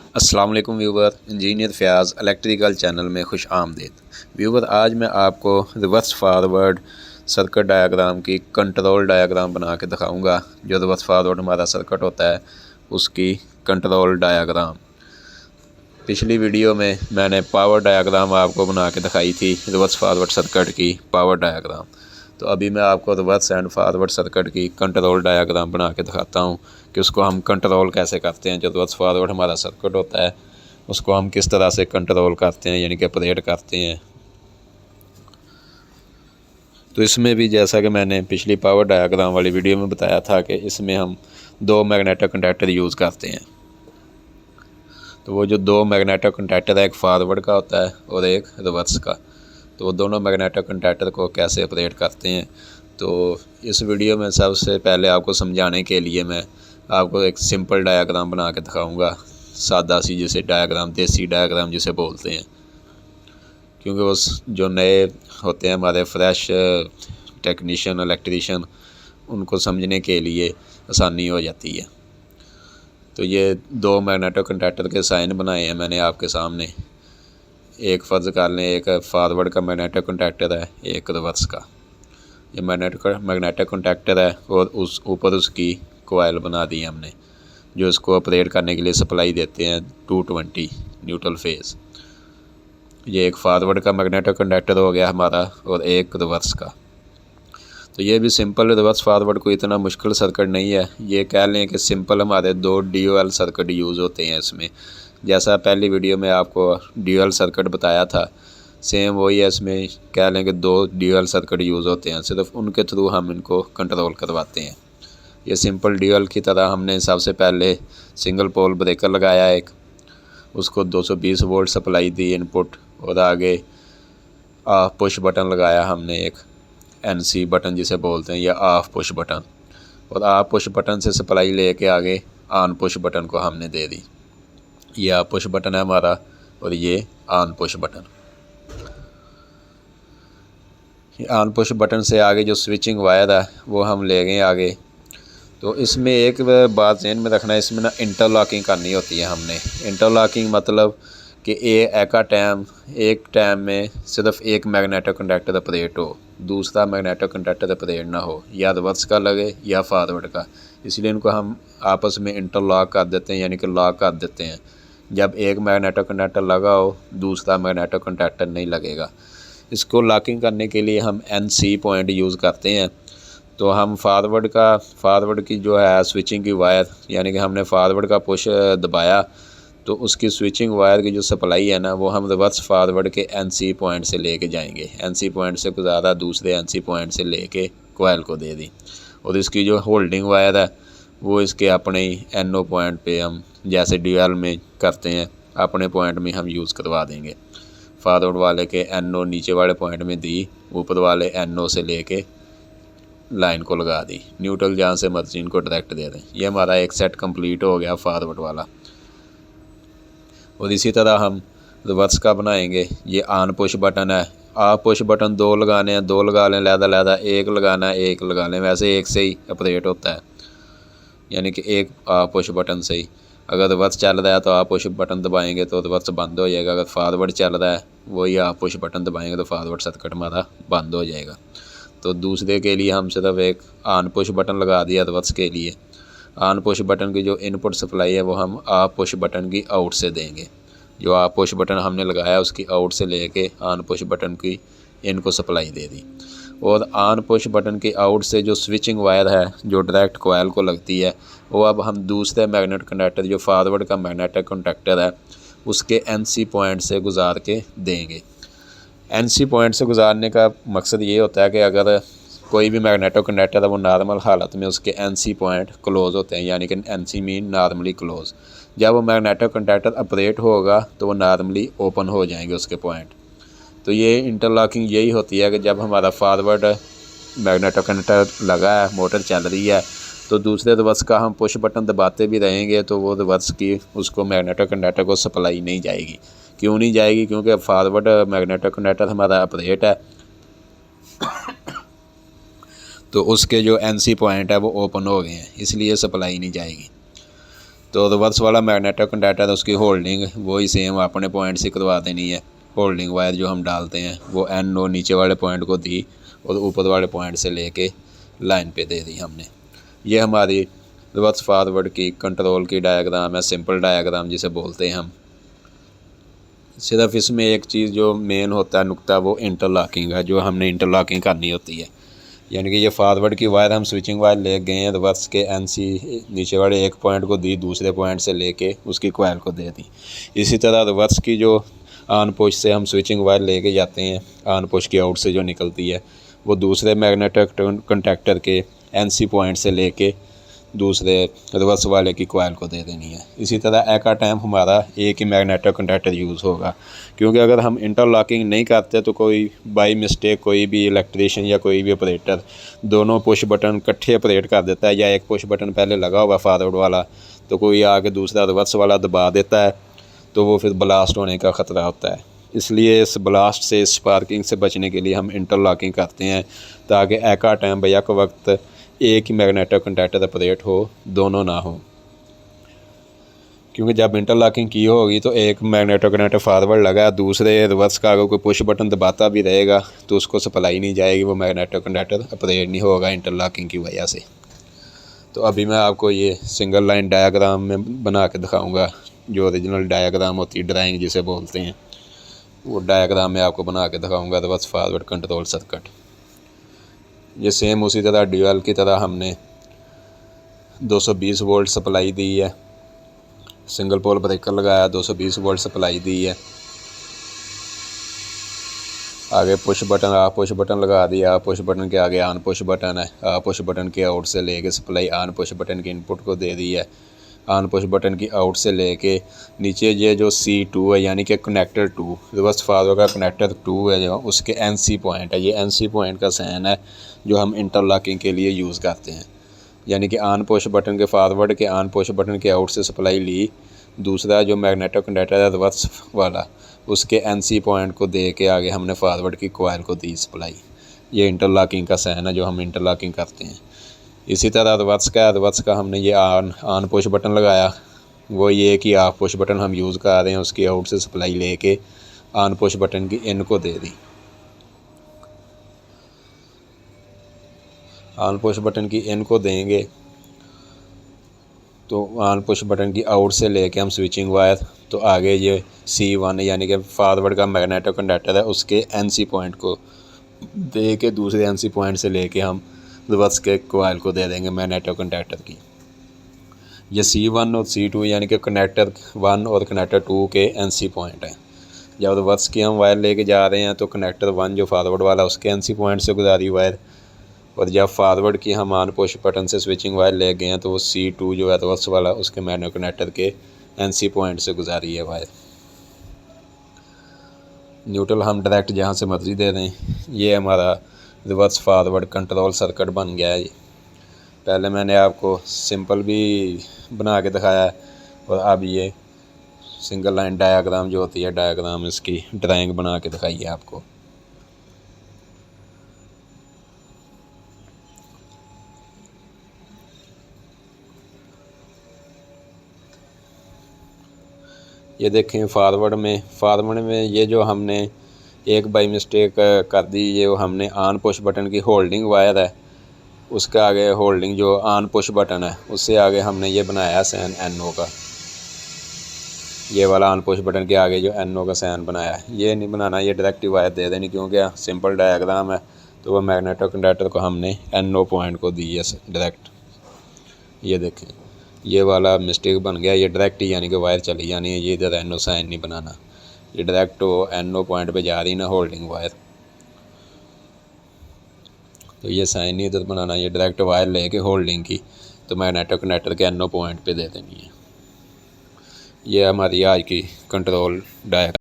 अस्सलाम वालेकुम viewer, engineer Fayaz electrical channel में खुश आमदीद। व्यूवर, आज मैं आपको रिवर्स फारवर्ड सर्किट डायग्राम की कंट्रोल डायग्राम बना के दिखाऊंगा। जो रिवर्स फारवर्ड हमारा सर्किट होता है उसकी कंट्रोल डायग्राम। पिछली वीडियो में मैंने पावर डायग्राम आपको बना के दिखाई थी, रिवर्स फारवर्ड सर्किट की पावर डायग्राम। तो अभी मैं आपको रिवर्स एंड फारवर्ड सर्किट की कंट्रोल डायग्राम बना के दिखाता हूँ कि उसको हम कंट्रोल कैसे करते हैं। जो रिवर्स फारवर्ड हमारा सर्किट होता है उसको हम किस तरह से कंट्रोल करते हैं, यानी कि ऑपरेट करते हैं। तो इसमें भी जैसा कि मैंने पिछली पावर डायग्राम वाली वीडियो में बताया था कि इसमें हम दो मैग्नेटिक कंडक्टर यूज़ करते हैं। तो वो जो दो मैग्नेटिक कंडक्टर है, एक फारवर्ड का होता है और एक रिवर्स का। तो वो दोनों मैग्नेटिक कंडक्टर को कैसे ऑपरेट करते हैं, तो इस वीडियो में सबसे पहले आपको समझाने के लिए मैं आपको एक सिंपल डायग्राम बना के दिखाऊंगा, सादा सी, जिसे डायग्राम, देसी डायग्राम जिसे बोलते हैं। क्योंकि वो जो नए होते हैं हमारे फ्रेश टेक्नीशियन, इलेक्ट्रीशियन, उनको समझने के लिए आसानी हो जाती है। तो ये दो मैग्नेटिक कंडक्टर के साइन बनाए हैं मैंने आपके सामने। एक फ़र्ज़ कर लें, एक फारवर्ड का मैग्नेटिक कंडक्टर है, एक रिवर्स का। ये मैग्नेटिक कंडक्टर है और उस ऊपर उसकी कोयल बना दी है हमने, जो इसको ऑपरेट करने के लिए सप्लाई देते हैं 220 न्यूट्रल फेज़। ये एक फारवर्ड का मैग्नेटिक कंडक्टर हो गया हमारा और एक रिवर्स का। तो ये भी सिंपल रिवर्स फारवर्ड कोई इतना मुश्किल सर्किट नहीं है। ये कह लें कि सिंपल हमारे दो ड्यूअल सर्किट यूज़ होते हैं इसमें। जैसा पहली वीडियो में आपको ड्यूअल सर्किट बताया था, सेम वही है। इसमें कह लें कि दो ड्यूअल सर्किट यूज़ होते हैं, सिर्फ उनके थ्रू हम इनको कंट्रोल करवाते हैं। ये सिंपल ड्यूअल की तरह हमने सबसे पहले सिंगल पोल ब्रेकर लगाया एक, उसको 220 वोल्ट सप्लाई दी इनपुट, और आगे ऑफ पुश बटन लगाया हमने एक, NC बटन जिसे बोलते हैं, या ऑफ पुश बटन। और ऑफ पुश बटन से सप्लाई लेके आगे ऑन पुश बटन को हमने दे दी। ये ऑफ पुश बटन है हमारा और ये on push button. On push button से आगे जो स्विचिंग वायर है वो हम ले गए आगे। तो इसमें एक बात ध्यान में रखना है, इसमें ना इंटरलॉकिंग करनी होती है हमने। इंटरलॉकिंग मतलब कि एक टाइम में सिर्फ एक मैग्नेटिक कंडक्टर ऑपरेट हो, दूसरा मैग्नेटिक कंडक्टर ऑपरेट ना हो, या रिवर्स का लगे या फारवर्ड का। इसलिए इनको हम आपस में इंटरलॉक कर देते हैं, यानी कि लॉक कर देते हैं। जब एक मैग्नेटिक कंडक्टर लगा हो दूसरा मैग्नेटिक कंडक्टर नहीं लगेगा। इसको लॉकिंग करने के लिए हम NC पॉइंट यूज़ करते हैं। तो हम फारवर्ड की जो है स्विचिंग की वायर, यानी कि हमने फारवर्ड का पुश दबाया तो उसकी स्विचिंग वायर की जो सप्लाई है ना, वो हम रिवर्स फारवर्ड के NC पॉइंट से लेके जाएंगे। NC पॉइंट से गुजारा दूसरे NC पॉइंट से लेके कोयल को दे दी, और इसकी जो होल्डिंग वायर है वो इसके अपने ही NO पॉइंट पे हम, जैसे ड्यूअल में करते हैं, अपने पॉइंट में हम यूज़ करवा देंगे। फारवर्ड वाले के NO नीचे वाले पॉइंट में दी, ऊपर वाले NO से लेके लाइन को लगा दी, न्यूट्रल जहाँ से मर्जी इनको डायरेक्ट दे दें। ये हमारा एक सेट कंप्लीट हो गया फारवर्ड वाला। और इसी तरह हम रिवर्स का बनाएंगे। ये ऑन पुश बटन है, ऑफ पुश बटन दो लगाने हैं, दो लगा लें, लहदा एक लगाना है, एक लगा लें। वैसे एक से ही ऑपरेट होता है, यानी कि एक ऑफ पुश बटन से ही। अगर रिवर्स चल रहा है तो ऑफ पुश बटन दबाएंगे तो रिवर्स बंद हो जाएगा। अगर फारवर्ड चल रहा है वही ऑफ पुश बटन दबाएंगे तो फारवर्ड सर्किट हमारा बंद हो जाएगा। तो दूसरे के लिए हम सिर्फ एक ऑन पुश बटन लगा दिया रिवर्स के लिए। ऑन पुश बटन की जो इनपुट सप्लाई है वो हम ऑफ पुश बटन की आउट से देंगे। जो ऑफ पुश बटन हमने लगाया उसकी आउट से लेके ऑन पुश बटन की इन को सप्लाई दे दी। और ऑन पुश बटन की आउट से जो स्विचिंग वायर है जो डायरेक्ट कोयल को लगती है, वो अब हम दूसरे मैग्नेटिक कंडक्टर, जो फारवर्ड का मैग्नेटिक कंडक्टर है, उसके NC पॉइंट से गुजार के देंगे। NC पॉइंट से गुजारने का मकसद ये होता है कि अगर कोई भी मैग्नेटिक कंडक्टर है वो नॉर्मल हालत में उसके NC पॉइंट क्लोज़ होते हैं, यानी कि NC मीन नॉर्मली क्लोज़। जब वो मैग्नेटिक कंडक्टर ऑपरेट होगा तो वो नॉर्मली ओपन हो जाएंगे उसके पॉइंट। तो ये इंटरलॉकिंग यही होती है कि जब हमारा फारवर्ड मैग्नेटिक कंडक्टर लगा है, मोटर चल रही है, तो दूसरे रिवर्स का हम पुश बटन दबाते भी रहेंगे तो वो रिवर्स की उसको मैग्नेटिक कंडक्टर को सप्लाई नहीं जाएगी। क्यों नहीं जाएगी? क्योंकि फारवर्ड मैग्नेटिक कंडक्टर हमारा ऑपरेट है, तो उसके जो NC पॉइंट है वो ओपन हो गए हैं, इसलिए सप्लाई नहीं जाएगी। तो रिवर्स वाला मैग्नेटिक कंडक्टर उसकी होल्डिंग वही सेम अपने पॉइंट से करवा देनी है। होल्डिंग वायर जो हम डालते हैं वो NO नीचे वाले पॉइंट को दी और ऊपर वाले पॉइंट से लेके लाइन पे दे दी हमने। ये हमारी रिवर्स फॉरवर्ड की कंट्रोल की डायग्राम है, सिंपल डायग्राम जिसे बोलते हैं हम। सिर्फ इसमें एक चीज़ जो मेन होता है नुक्ता, वो इंटरलॉकिंग है, जो हमने इंटरलॉकिंग करनी होती है। यानी कि ये फॉरवर्ड की वायर हम स्विचिंग वायर ले गए हैं, रिवर्स के NC नीचे वाले एक पॉइंट को दी, दूसरे पॉइंट से लेके उसकी कॉइल को दे दी। इसी तरह रिवर्स की जो ऑन पुश से हम स्विचिंग वायर लेके जाते हैं, ऑन पुश की आउट से जो निकलती है वो दूसरे मैग्नेटिक कंडक्टर के NC पॉइंट से लेके दूसरे रिवर्स वाले की कॉइल को दे देनी है। इसी तरह एट अ टाइम हमारा एक ही मैग्नेटिक कंडक्टर यूज़ होगा, क्योंकि अगर हम इंटरलॉकिंग नहीं करते तो कोई बाई मिस्टेक कोई भी इलेक्ट्रीशियन या कोई भी ऑपरेटर दोनों पुश बटन इकट्ठे ऑपरेट कर देता है, या एक पुश बटन पहले लगा हुआ फॉरवर्ड वाला तो कोई आके दूसरा रिवर्स वाला दबा देता है, तो वो फिर ब्लास्ट होने का ख़तरा होता है। इसलिए इस ब्लास्ट से, स्पार्किंग से बचने के लिए हम इंटरलॉकिंग करते हैं, ताकि एट अ टाइम बैक वक्त एक ही मैग्नेटिक कंडक्टर ऑपरेट हो, दोनों ना हो। क्योंकि जब इंटरलॉकिंग की होगी तो एक मैग्नेटिक कंडक्टर फॉरवर्ड लगा, दूसरे रिवर्स का अगर कोई पुश बटन दबाता भी रहेगा तो उसको सप्लाई नहीं जाएगी, वो मैग्नेटिक कंडक्टर ऑपरेट नहीं होगा इंटरलॉकिंग की वजह से। तो अभी मैं आपको ये सिंगल लाइन डायग्राम में बना के दिखाऊँगा, जो ओरिजिनल डायग्राम होती है, ड्राइंग जिसे बोलते हैं, वो डायग्राम में आपको बना के दिखाऊँगा रिवर्स फॉरवर्ड कंट्रोल सर्किट। ये सेम उसी तरह ड्यूअल की तरह हमने 220 वोल्ट सप्लाई दी है, सिंगल पोल ब्रेकर लगाया, 220 वोल्ट सप्लाई दी है, आगे push button of push button लगा दिया, पुश बटन के आगे ऑन पुश बटन है, ऑफ पुश बटन के आउट से लेके सप्लाई ऑन पुश बटन के इनपुट को दे दी है, ऑन पुश बटन की आउट से लेके नीचे ये जो C2 है यानी कि कनेक्टर 2, रिवर्स फॉरवर्ड का कनेक्टर 2 है जो उसके NC पॉइंट है, ये NC पॉइंट का साइन है जो हम इंटरलॉकिंग के लिए यूज़ करते हैं। यानी कि ऑन पुश बटन के फॉरवर्ड के ऑन पुश बटन के आउट से सप्लाई ली, दूसरा जो मैग्नेटिक कंडक्टर है रिवर्स वाला उसके NC पॉइंट को दे के आगे हमने फॉरवर्ड की कॉइल को दी सप्लाई। ये इंटरलॉकिंग का साइन है जो हम इंटरलॉकिंग करते हैं। इसी तरह रिवर्स का हमने ये ऑन पुश बटन लगाया, वो ये कि ऑफ पुश बटन हम यूज़ कर रहे हैं, उसकी आउट से सप्लाई लेके ऑन पुश बटन की इन को दे दी। ऑन पुश बटन की इन को देंगे तो ऑन पुश बटन की आउट से लेके हम स्विचिंग वायर, तो आगे ये C1 यानी कि फॉरवर्ड का मैग्नेटिक कंडक्टर है उसके NC पॉइंट को दे के दूसरे NC पॉइंट से लेके हम रिवर्स के कॉइल को दे देंगे मैग्नेटिक कंडक्टर की। ये C1 और C2 यानी कि कनेक्टर 1 और कनेक्टर 2 के NC पॉइंट हैं। जब रिवर्स की हम वायर लेके जा रहे हैं तो कनेक्टर 1 जो फॉरवर्ड वाला उसके NC पॉइंट से गुजारी वायर, और जब फॉरवर्ड की हम ऑन पुश बटन से स्विचिंग वायर ले गए हैं तो वो C2 जो है रिवर्स वाला उसके मैग्नेटिक कंडक्टर के NC पॉइंट से गुजारी है वायर। न्यूट्रल हम डायरेक्ट जहाँ से मर्जी दे दें। ये हमारा रिवर्स फॉरवर्ड कंट्रोल सर्किट बन गया है। पहले मैंने आपको सिंपल भी बना के दिखाया है, और अब ये सिंगल लाइन डायग्राम जो होती है, डायग्राम इसकी ड्राइंग बना के दिखाई है आपको। ये देखें फॉरवर्ड में ये जो हमने एक बाई मिस्टेक कर दी, ये हमने ऑन पुश बटन की होल्डिंग वायर है उसका आगे होल्डिंग जो ऑन पुश बटन है उससे आगे हमने ये बनाया साइन NO का, ये वाला ऑन पुश बटन के आगे जो NO का साइन बनाया है, ये नहीं बनाना, ये डायरेक्ट वायर दे देनी, क्योंकि सिंपल डायग्राम है तो वो मैग्नेटिक कंडक्टर को हमने NO पॉइंट को दी है डायरेक्ट। ये देखें ये वाला मिस्टेक बन गया, ये डायरेक्ट यानी कि वायर चली जानी है, ये इधर NO साइन नहीं बनाना, ये डायरेक्ट NO पॉइंट पे जा रही ना होल्डिंग वायर, तो ये साइन नहीं इधर बनाना, ये डायरेक्ट वायर लेके होल्डिंग की तो मैग्नेटिक कंडक्टर के NO पॉइंट पे दे देनी है। ये हमारी आज की कंट्रोल डायग्राम।